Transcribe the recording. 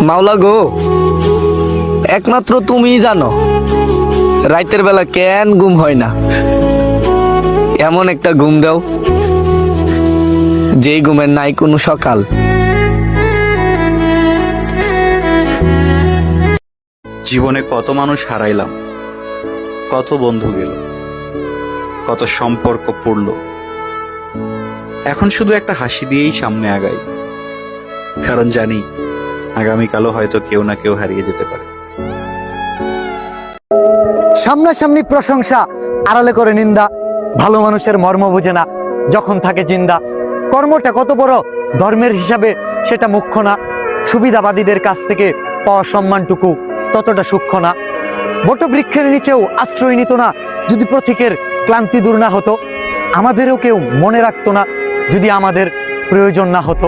মাওলা গো, একমাত্র তুমিই জানো রাতের বেলা কেন ঘুম হয় না। এমন একটা ঘুম দাও যেই ঘুমের নাই কোনো সকাল। জীবনে কত মানুষ হারাইলাম, কত বন্ধু গেল, কত সম্পর্ক পড়ল। এখন শুধু একটা হাসি দিয়েই সামনে আগাই, কারণ জানি আগামীকালও হয়তো কেউ না কেউ হারিয়ে যেতে পারে। সামনাসামনি প্রশংসা, আড়ালে করে নিন্দা। ভালো মানুষের মর্ম বুঝে না যখন থাকে জিন্দা। কর্মটা কত বড় ধর্মের হিসাবে সেটা মুখ্য না। সুবিধাবাদীদের কাছ থেকে পাওয়া সম্মানটুকু ততটা সূক্ষ্ম না। বটবৃক্ষের নিচেও আশ্রয় নিত না যদি পথিকের ক্লান্তি দূর না হতো। আমাদেরও কেউ মনে রাখতো না যদি আমাদের প্রয়োজন না হতো।